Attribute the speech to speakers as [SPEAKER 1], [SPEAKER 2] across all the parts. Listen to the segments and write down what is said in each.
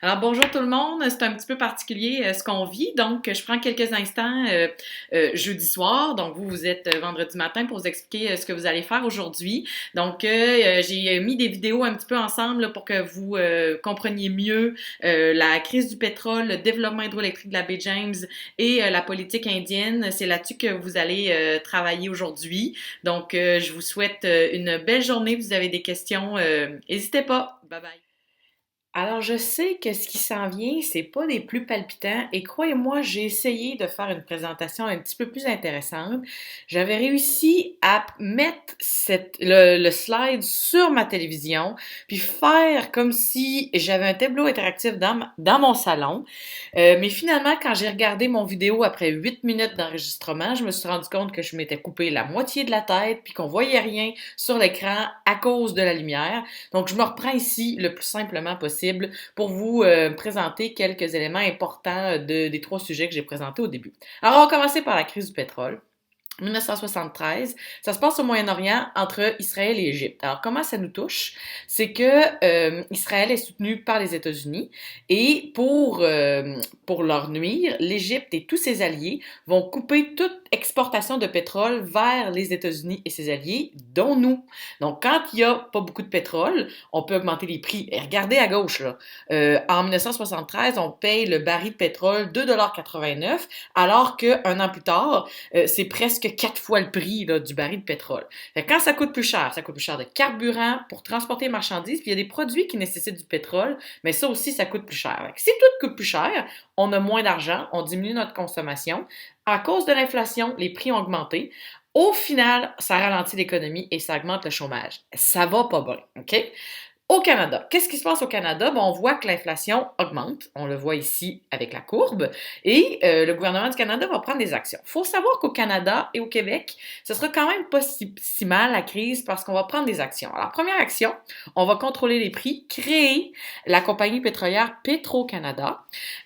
[SPEAKER 1] Alors bonjour tout le monde, c'est un petit peu particulier ce qu'on vit, donc je prends quelques instants jeudi soir, donc vous êtes vendredi matin pour vous expliquer ce que vous allez faire aujourd'hui. Donc j'ai mis des vidéos un petit peu ensemble là, pour que vous compreniez mieux la crise du pétrole, le développement hydroélectrique de la baie James et la politique indienne. C'est là-dessus que vous allez travailler aujourd'hui. Donc je vous souhaite une belle journée. Vous avez des questions, n'hésitez pas. Bye bye. Alors, je sais que ce qui s'en vient, c'est pas des plus palpitants et croyez-moi, j'ai essayé de faire une présentation un petit peu plus intéressante. J'avais réussi à mettre le slide sur ma télévision puis faire comme si j'avais un tableau interactif dans mon salon. Mais finalement, quand j'ai regardé mon vidéo après 8 minutes d'enregistrement, je me suis rendu compte que je m'étais coupé la moitié de la tête puis qu'on voyait rien sur l'écran à cause de la lumière. Donc, je me reprends ici le plus simplement possible pour vous présenter quelques éléments importants des trois sujets que j'ai présentés au début. Alors, on va commencer par la crise du pétrole. 1973, ça se passe au Moyen-Orient entre Israël et Égypte. Alors comment ça nous touche? C'est que Israël est soutenu par les États-Unis et pour leur nuire, l'Égypte et tous ses alliés vont couper toute exportation de pétrole vers les États-Unis et ses alliés, dont nous. Donc quand il y a pas beaucoup de pétrole, on peut augmenter les prix. Et regardez à gauche là, en 1973, on paye le baril de pétrole 2,89 $, alors qu'un an plus tard, c'est presque 4 fois le prix là, du baril de pétrole. Fait que quand ça coûte plus cher de carburant pour transporter les marchandises, puis il y a des produits qui nécessitent du pétrole, mais ça aussi, ça coûte plus cher. Fait que si tout coûte plus cher, on a moins d'argent, on diminue notre consommation. À cause de l'inflation, les prix ont augmenté. Au final, ça ralentit l'économie et ça augmente le chômage. Ça va pas bien, OK? Au Canada, qu'est-ce qui se passe au Canada? Bon, on voit que l'inflation augmente, on le voit ici avec la courbe, et le gouvernement du Canada va prendre des actions. Il faut savoir qu'au Canada et au Québec, ce sera quand même pas si mal la crise parce qu'on va prendre des actions. Alors, première action, on va contrôler les prix, créer la compagnie pétrolière Petro-Canada.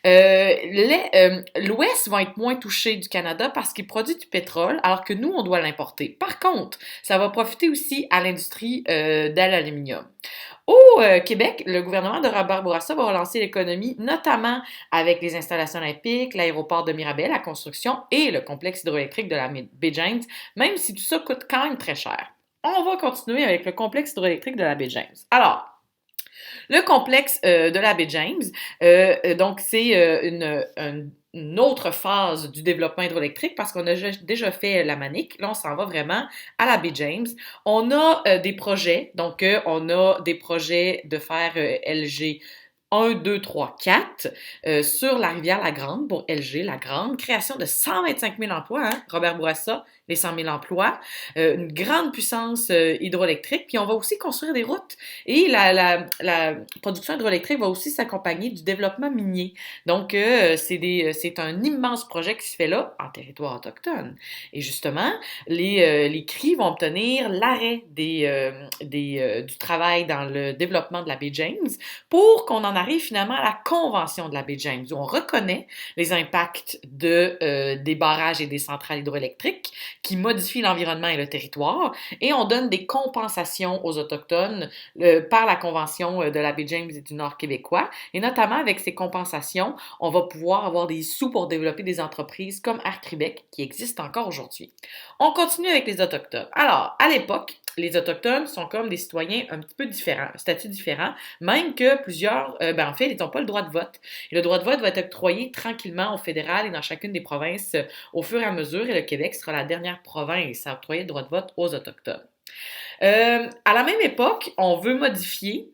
[SPEAKER 1] L'Ouest va être moins touché du Canada parce qu'il produit du pétrole alors que nous, on doit l'importer. Par contre, ça va profiter aussi à l'industrie de l'aluminium. Au Québec, le gouvernement de Robert Bourassa va relancer l'économie, notamment avec les installations olympiques, l'aéroport de Mirabel, la construction et le complexe hydroélectrique de la baie James, même si tout ça coûte quand même très cher. On va continuer avec le complexe hydroélectrique de la baie James. Alors, le complexe de la baie James, donc c'est une autre phase du développement hydroélectrique parce qu'on a déjà fait la Manique. Là, on s'en va vraiment à la baie James. On a des projets, donc on a des projets de faire LG 1, 2, 3, 4 sur la rivière La Grande pour LG La Grande. Création de 125 000 emplois, hein? Robert Bourassa, les 100 000 emplois. Une grande puissance hydroélectrique. Puis on va aussi construire des routes. Et la production hydroélectrique va aussi s'accompagner du développement minier. Donc, c'est un immense projet qui se fait là, en territoire autochtone. Et justement, les CRI vont obtenir l'arrêt du travail dans le développement de la baie James pour qu'on en arrive finalement à la Convention de la baie James, où on reconnaît les impacts des barrages et des centrales hydroélectriques qui modifient l'environnement et le territoire, et on donne des compensations aux Autochtones par la Convention de la baie James et du Nord québécois, et notamment avec ces compensations, on va pouvoir avoir des sous pour développer des entreprises comme Air Québec, qui existent encore aujourd'hui. On continue avec les Autochtones. Alors, à l'époque, les Autochtones sont comme des citoyens un petit peu différents, un statut différent, même que plusieurs, en fait, ils n'ont pas le droit de vote. Et le droit de vote va être octroyé tranquillement au fédéral et dans chacune des provinces au fur et à mesure, et le Québec sera la dernière province à octroyer le droit de vote aux Autochtones. À la même époque, on veut modifier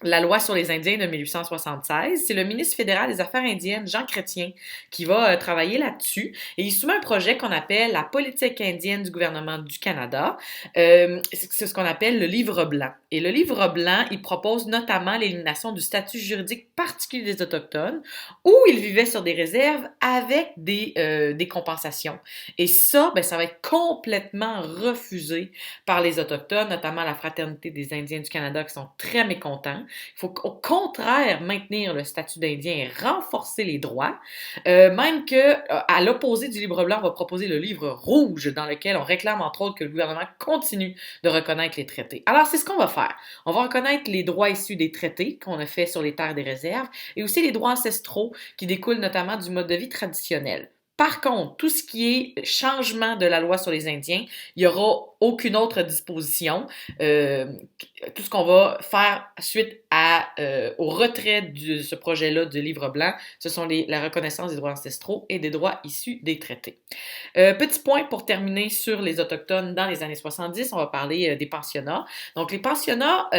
[SPEAKER 1] la loi sur les Indiens de 1876. C'est le ministre fédéral des Affaires indiennes, Jean Chrétien, qui va travailler là-dessus. Et il soumet un projet qu'on appelle la politique indienne du gouvernement du Canada. C'est ce qu'on appelle le livre blanc. Et le livre blanc, il propose notamment l'élimination du statut juridique particulier des Autochtones, où ils vivaient sur des réserves avec des compensations. Et ça, ça va être complètement refusé par les Autochtones, notamment la Fraternité des Indiens du Canada, qui sont très mécontents. Il faut au contraire maintenir le statut d'Indien et renforcer les droits. Même que, à l'opposé du livre blanc, on va proposer le livre rouge dans lequel on réclame entre autres que le gouvernement continue de reconnaître les traités. Alors, c'est ce qu'on va faire. On va reconnaître les droits issus des traités qu'on a fait sur les terres des réserves et aussi les droits ancestraux qui découlent notamment du mode de vie traditionnel. Par contre, tout ce qui est changement de la loi sur les Indiens, il n'y aura aucune autre disposition. Euh, Tout ce qu'on va faire suite au retrait de ce projet-là du livre blanc, ce sont la reconnaissance des droits ancestraux et des droits issus des traités. Petit point pour terminer sur les Autochtones dans les années 70, on va parler des pensionnats. Donc, les pensionnats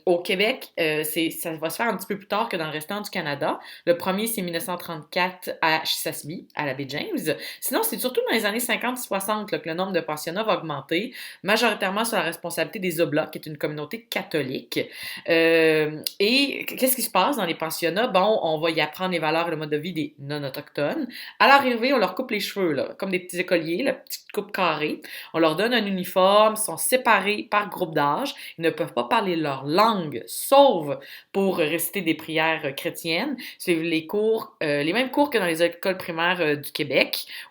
[SPEAKER 1] au Québec, ça va se faire un petit peu plus tard que dans le restant du Canada. Le premier, c'est 1934 à Chisasibi, à la baie James. Sinon, c'est surtout dans les années 50-60 que le nombre de pensionnats va augmenter, majoritairement sur la responsabilité des Oblats, qui est une communauté catholique. Et qu'est-ce qui se passe dans les pensionnats? Bon, on va y apprendre les valeurs et le mode de vie des non-autochtones. À l'arrivée, on leur coupe les cheveux, là, comme des petits écoliers, la petite coupe carrée. On leur donne un uniforme, ils sont séparés par groupe d'âge. Ils ne peuvent pas parler leur langue, sauf pour réciter des prières chrétiennes. C'est les mêmes cours que dans les écoles primaires du Québec,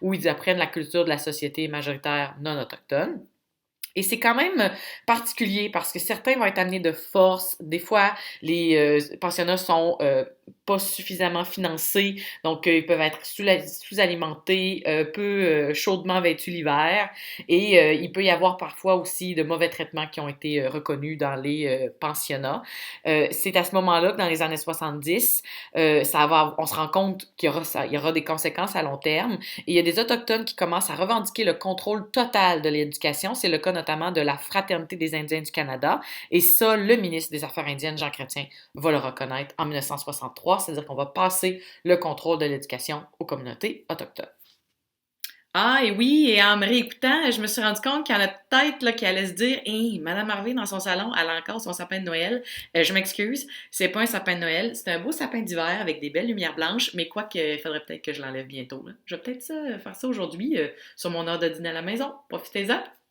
[SPEAKER 1] où ils apprennent la culture de la société majoritaire non autochtone. Et c'est quand même particulier parce que certains vont être amenés de force. Des fois, les pensionnats sont pas suffisamment financés, donc ils peuvent être sous-alimentés, peu chaudement vêtus l'hiver. Et il peut y avoir parfois aussi de mauvais traitements qui ont été reconnus dans les pensionnats. C'est à ce moment-là que dans les années 70, on se rend compte qu'il y aura des conséquences à long terme. Et il y a des Autochtones qui commencent à revendiquer le contrôle total de l'éducation. C'est le cas notamment de la Fraternité des Indiens du Canada. Et ça, le ministre des Affaires indiennes, Jean Chrétien, va le reconnaître en 1963, c'est-à-dire qu'on va passer le contrôle de l'éducation aux communautés autochtones.
[SPEAKER 2] Ah, et oui, et en me réécoutant, je me suis rendu compte qu'il y en a peut-être là, qui allait se dire: Hey, Madame Harvey, dans son salon, elle a encore son sapin de Noël. Je m'excuse, c'est pas un sapin de Noël, c'est un beau sapin d'hiver avec des belles lumières blanches, mais quoi qu'il faudrait peut-être que je l'enlève bientôt. Là. Je vais peut-être faire ça aujourd'hui sur mon heure de dîner à la maison. Profitez-en!